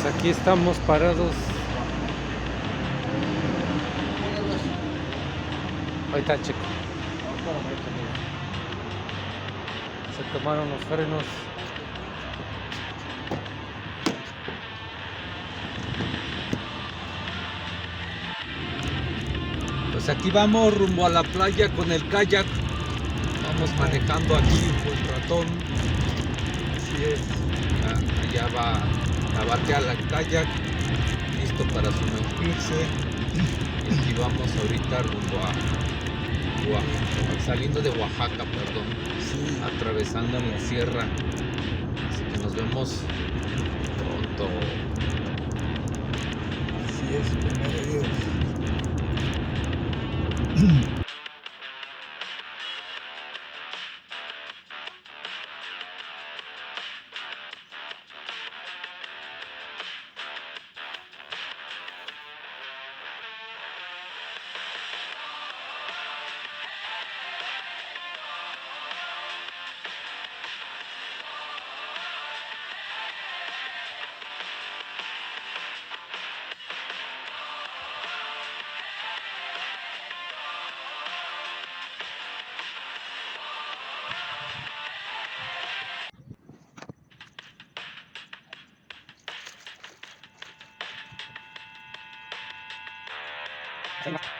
Aquí estamos parados. Ahí está, chico. Se tomaron los frenos. Pues aquí vamos rumbo a la playa con el kayak. Vamos manejando aquí un ratón. Así es. Allá va a batear la kayak, listo para sumergirse. Y aquí vamos ahorita rumbo a saliendo de Oaxaca, perdón. Sí, Atravesando la sierra. Así que nos vemos pronto. así es, primero Dios. Ahí va.